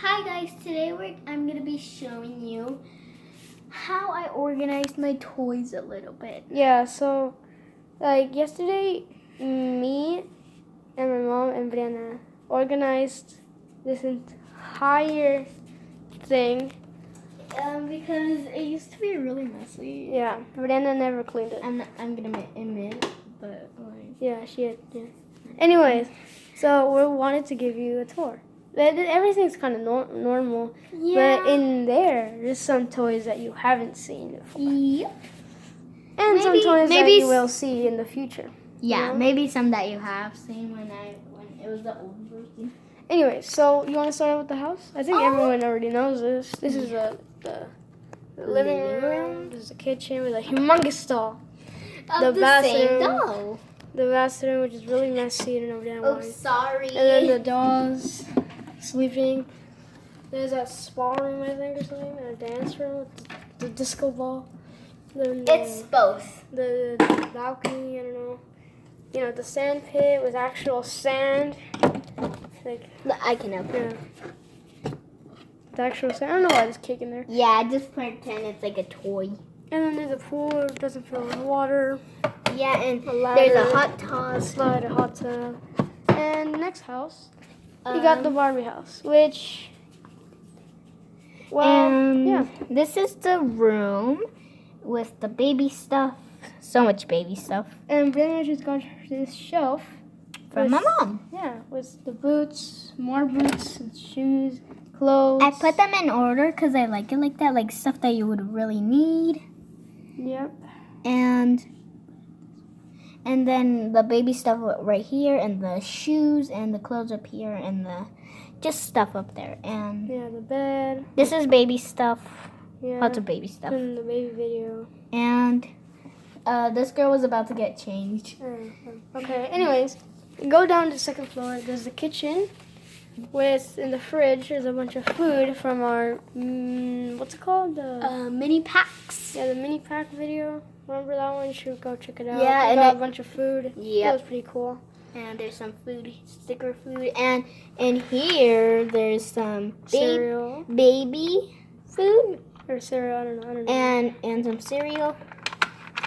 Hi guys, today I'm going to be showing you how I organized my toys a little bit. Yeah, so like yesterday, me and my mom and Breanna organized this entire thing. Because it used to be really messy. Yeah, Breanna never cleaned it. I'm going to admit, but like... Yeah, she had, yeah. Anyways, so we wanted to give you a tour. Everything's kind of normal, Yeah. but in there's some toys that you haven't seen before. Yep. And some toys that you will see in the future. Yeah, You know? maybe some that you have seen when it was the old version. Anyway, so you want to start out with the house? I think everyone already knows this. This is the living room. This is the kitchen with a humongous stall. Of the same doll. The bathroom, which is really messy. I don't know damn why. Sorry. And then the dolls sleeping. There's a spa room, I think, or something. And a dance room with the disco ball. Then It's both. The balcony, I don't know. You know, the sand pit with actual sand. Like, I can open it. yeah. The actual sand. I don't know why there's cake in there. Yeah, just pretend it's like a toy. And then there's a pool that doesn't fill with water. Yeah, and ladder, there's a hot tub. Slide, a hot tub. And the next house, you got the Barbie house, which, well, yeah. This is the room with the baby stuff. So much baby stuff. And Breanna just got this shelf. From my mom. Yeah, with the boots, more boots, and shoes, clothes. I put them in order because I like it like that, like stuff that you would really need. Yep. And then the baby stuff right here, and the shoes, and the clothes up here, and the just stuff up there. And yeah, the bed. This is baby stuff. Yeah. Lots of baby stuff. In the baby video. And this girl was about to get changed. Okay. Anyways, go down to the second floor. There's the kitchen. In the fridge, there's a bunch of food from our what's it called? The mini packs. Yeah, the mini pack video. Remember that one? You should go check it out. Yeah, we and got a bunch of food. Yeah, that was pretty cool. And there's some food, sticker food, and in here there's some cereal, baby food or cereal. I don't know. And some cereal,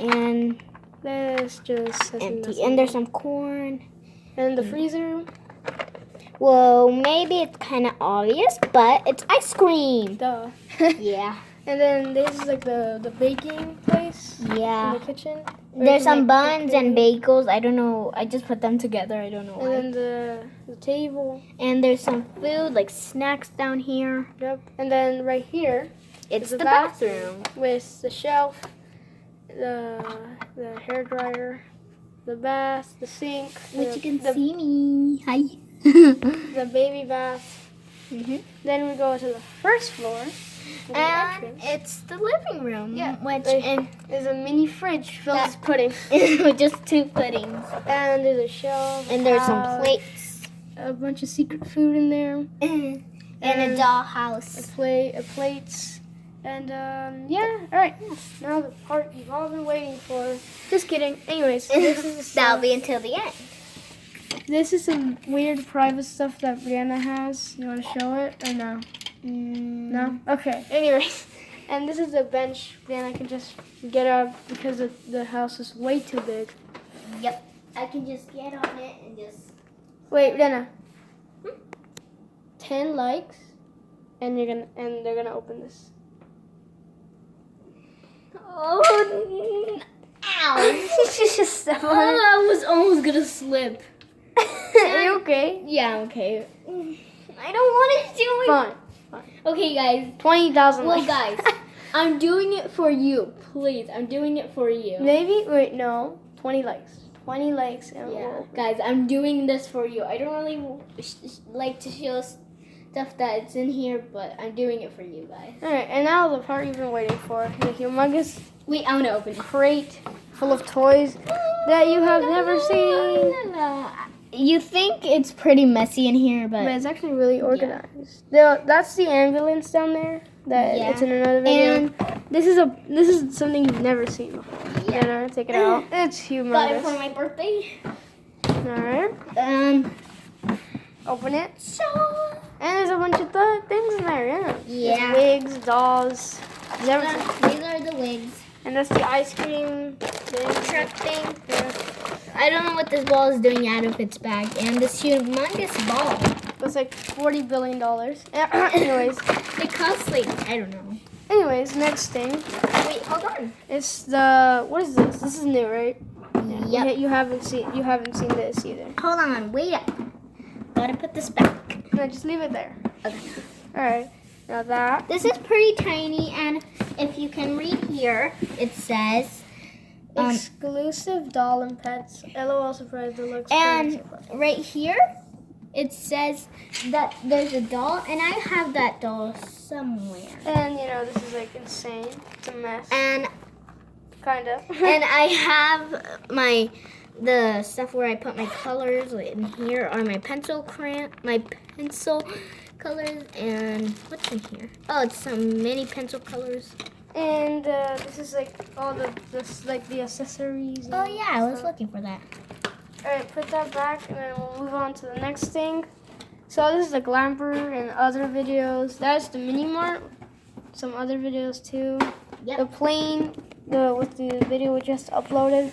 and that's just empty. And there's some corn. And the freezer. Well, maybe it's kind of obvious, but it's ice cream. Duh. Yeah. And then this is like the baking place. Yeah. In the kitchen. There's some buns and bagels. I don't know. I just put them together. I don't know why. And then the table. And there's some food, like snacks down here. Yep. And then right here, it's the bathroom with the shelf, the hair dryer, the bath, the sink. Which you can see me. Hi. The baby bath. Then we go to the first floor. And it's the living room. Yeah. Which there's a mini fridge filled with pudding. with just 2 puddings. And there's a shelf. And there's some plates. A bunch of secret food in there. And a dollhouse. Plates. And yeah, alright. Now the part you've all been waiting for. Just kidding. Anyways, this is that'll be until the end. This is some weird private stuff that Breanna has. You want to show it or no? No? Okay. Anyways, and this is a bench Breanna can just get up because the house is way too big. Yep. I can just get on it and just... Wait, Breanna. 10 likes, and they're gonna open this. Oh, ow! Just step on it. I was almost gonna slip. Are you okay? Yeah, I'm okay. I don't want to do it. Fine. Okay, guys. 20,000 Well, likes. guys, I'm doing it for you. Please, I'm doing it for you. Maybe, wait, no. 20 likes. 20 likes. And Yeah, guys, I'm doing this for you. I don't really like to show stuff that's in here, but I'm doing it for you guys. Alright, and now the part you've been waiting for. The humongous Wait, I want to open it. Crate full of toys that you have never seen. You think it's pretty messy in here, but it's actually really organized. That's the ambulance down there. It's in another video. And this is something you've never seen before. Yeah. Take it out. It's humongous. Got it for my birthday. Alright. Open it. So And there's a bunch of things dolls. There's everything. These are the wigs. And that's the ice cream thing. Truck thing. Yeah. I don't know what this ball is doing out of its bag. And this humongous ball. It's like $40 billion. Anyways. It costs like, I don't know. Anyways, next thing. Wait, hold on. It's the, what is this? This is new, right? Yep. You haven't seen this either. Hold on, wait up. Gotta put this back. No, just leave it there. Okay. Alright. Now that. This is pretty tiny, and if you can read here, it says Exclusive doll and pets. LOL surprise deluxe. and right here it says that there's a doll, and I have that doll somewhere. And you know, this is like insane. It's a mess. And Kind of. and I have the stuff where I put my colors. In here are my pencil colors, and what's in here? Oh, it's some mini pencil colors. And this is like all the accessories. Oh yeah, I was stuff. looking for that. Alright, put that back, and then we'll move on to the next thing. So this is the Glamper and other videos. That's the mini mart. Some other videos too. Yep. The plane, with the video we just uploaded.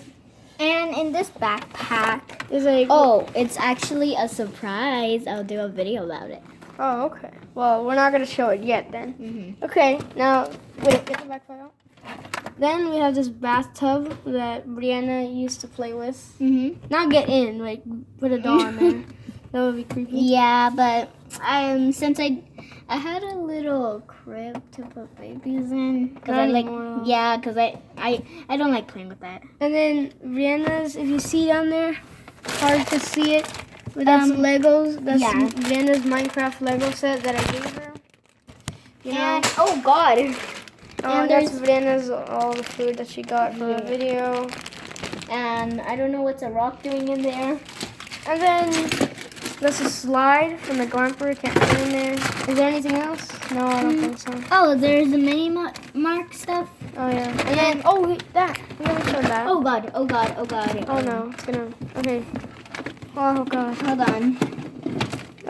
And in this backpack, Is like it's actually a surprise. I'll do a video about it. Oh, okay. Well, we're not gonna show it yet then. Mm-hmm. Okay, now wait, get the backpack out. Then we have this bathtub that Breanna used to play with. Mm-hmm. Not get in, like put a doll in there. That would be creepy. Yeah, but since I had a little crib to put babies in, because I like I don't like playing with that. And then Brianna's, if you see down there, hard to see it, but that's Legos. That's Brianna's Minecraft Lego set that I gave her. You know? And oh god. Oh, and that's Brianna's all the food that she got for the video. And I don't know what's a rock doing in there. And then there's a slide from the Glamper. Can't fit in there. Is there anything else? No, I don't think so. Oh, there's the mini mark stuff. Oh yeah. And then wait, that. We haven't showed that. Oh god, oh god, oh god. Oh no, it's gonna. Okay. Oh god. Hold on.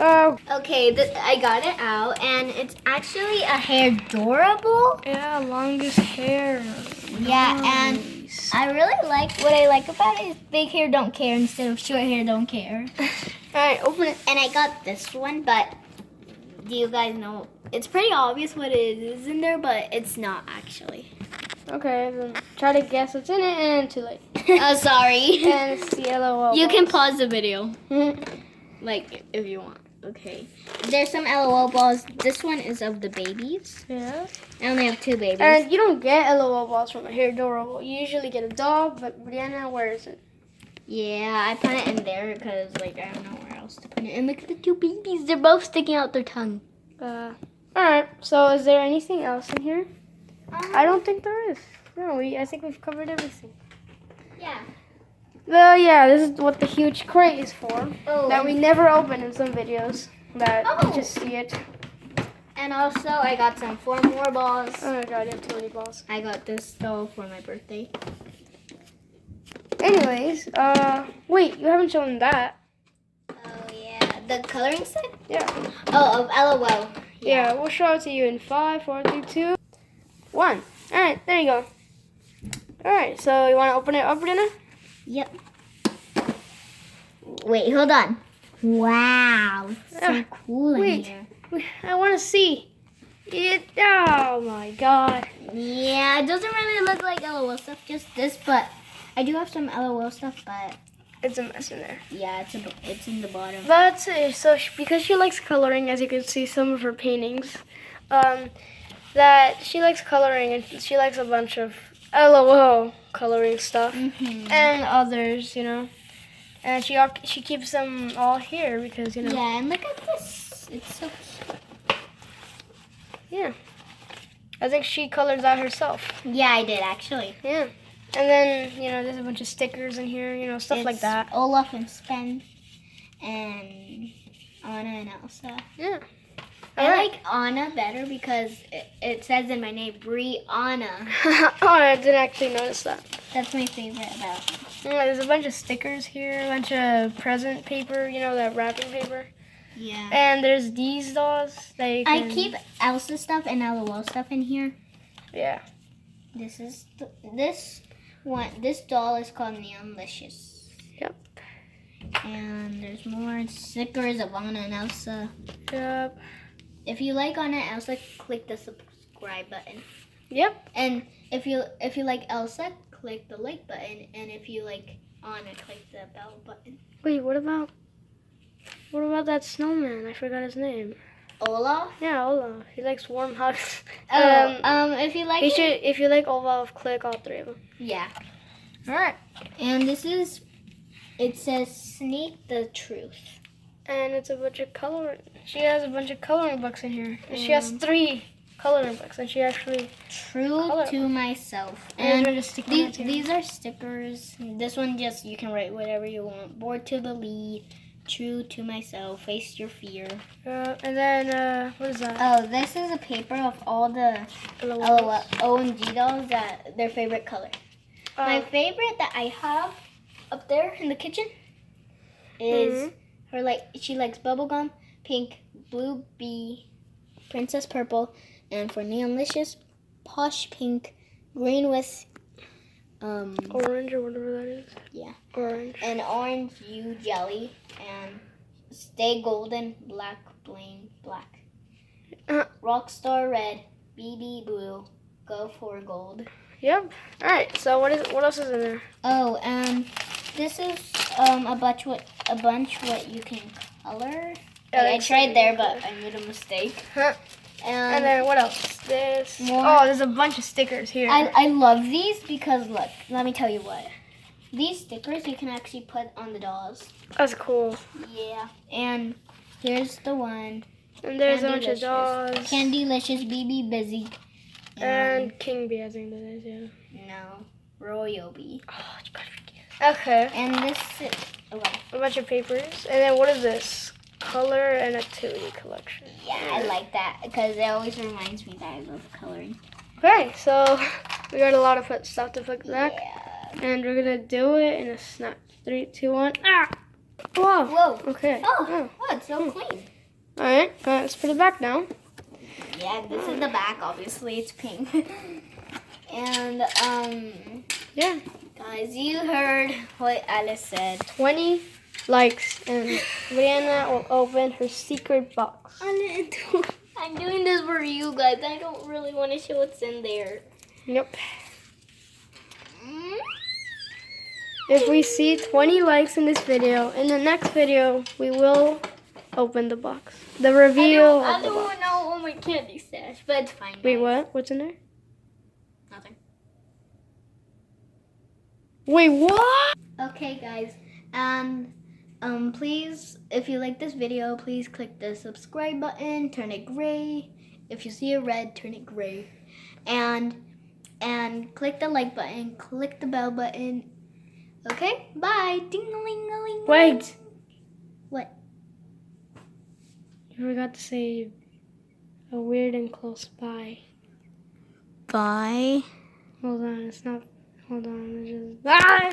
Oh. Okay, I got it out, and it's actually a hair durable. Yeah, longest hair. Yeah, and I really like what I like about it is big hair don't care instead of short hair don't care. Alright, open it. And I got this one, but do you guys know? It's pretty obvious what it is in there, but it's not actually. Okay, then try to guess what's in it, and too late. Oh, sorry. And it's the LOL. You can pause the video, like if you want. Okay. There's some LOL balls. This one is of the babies. Yeah. I only have 2 babies. And you don't get LOL balls from a hair durable. You usually get a dog, but Breanna, where is it? Yeah, I put it in there because like I don't know where else to put it. And look at the 2 babies. They're both sticking out their tongue. Alright, so is there anything else in here? I don't think there is. No, I think we've covered everything. Yeah. Well, yeah, this is what the huge crate is for. Oh, that we never open in some videos. That you Oh. just see it. And also, I got some 4 more balls. Oh my god, you have too many balls. I got this doll for my birthday. Anyways, wait, you haven't shown that. Oh yeah, the coloring set. Yeah. Oh, of LOL. Yeah, we'll show it to you in 5, 4, 3, 2, 1. Alright, there you go. Alright, so you want to open it up, Breanna? Yep. Wait, hold on. Wow, so cool in wait. here. I want to see it. Oh my god. Yeah, it doesn't really look like LOL stuff, just this, but I do have some LOL stuff, but It's a mess in there. yeah, it's in the bottom. But because she likes coloring, as you can see some of her paintings, that she likes coloring, and she likes a bunch of LOL coloring stuff and others, you know. And she keeps them all here because, you know. Yeah, and look at this. It's so cute. Yeah. I think she colors that herself. Yeah, I did actually. Yeah. And then, you know, there's a bunch of stickers in here, you know, stuff like that. Olaf and Sven and Anna and Elsa. Yeah. I like Anna better because it says in my name, Breanna. Oh, I didn't actually notice that. That's my favorite about it. Yeah, there's a bunch of stickers here, a bunch of present paper, you know, that wrapping paper. Yeah. And there's these dolls that you can... I keep Elsa stuff and LOL stuff in here. Yeah. This is this one. This doll is called Neonlicious. Yep. And there's more stickers of Anna and Elsa. Yep. If you like Anna and Elsa, click the subscribe button. Yep. And if you like Elsa, click the like button. And if you like Anna, click the bell button. Wait, what about that snowman? I forgot his name. Olaf? Yeah, Olaf. He likes warm hugs. If you like if you like Olaf, click all three of them. Yeah. Alright. And it says Sneak the Truth. And it's a bunch of coloring. She has a bunch of coloring books in here. And she has 3 coloring books, and she actually True to myself. And these are stickers. This one you can write whatever you want. Bored to the lead. True to myself. Face your fear. And then what is that? Oh, this is a paper of all the OMG dolls that their favorite color. My favorite that I have up there in the kitchen is she likes bubblegum, pink, blue bee, princess purple, and for Neonlicious, posh pink, green with orange or whatever that is. Yeah. Orange. And orange you jelly and stay golden, black bling black. Rockstar red, BB blue, go for gold. Yep. All right. So what else is in there? Oh, this is a bunch what you can color. I tried there, but I made a mistake. And then what else? There's a bunch of stickers here. I love these because look, let me tell you what. These stickers you can actually put on the dolls. That's cool. Yeah. And here's the one. And there's a bunch of dolls. Candylicious, BB Busy. And King Bee, I think that is, yeah. No. Royal Bee. Oh, you gotta forget. Okay. And this is a bunch of papers. And then what is this? Color and activity collection. Yeah, I like that because it always reminds me that I love coloring. Okay, so we got a lot of stuff to put back. Yeah. And we're gonna do it in a snap. 3, 2, 1. Ah! Whoa. Whoa. Okay. Oh, it's so clean. Alright, let's put it back now. Yeah, this is the back, obviously. It's pink. And, yeah. guys, you heard what Alice said. 20 likes and Breanna will open her secret box. I'm doing this for you guys. I don't really want to show what's in there. Yep. If we see 20 likes in this video, in the next video, we will open the box. The reveal of the box. I don't know all my candy stash, but it's fine, guys. Wait, what? What's in there? Nothing. Wait, what? Okay, guys. And please, if you like this video, please click the subscribe button, turn it gray. If you see a red, turn it gray. And click the like button, click the bell button. Okay? Bye. Ding-a-ling-a-ling. Wait. What? You forgot to say a weird and close bye. Bye. Hold on, it's not. Hold on. It's just. Bye!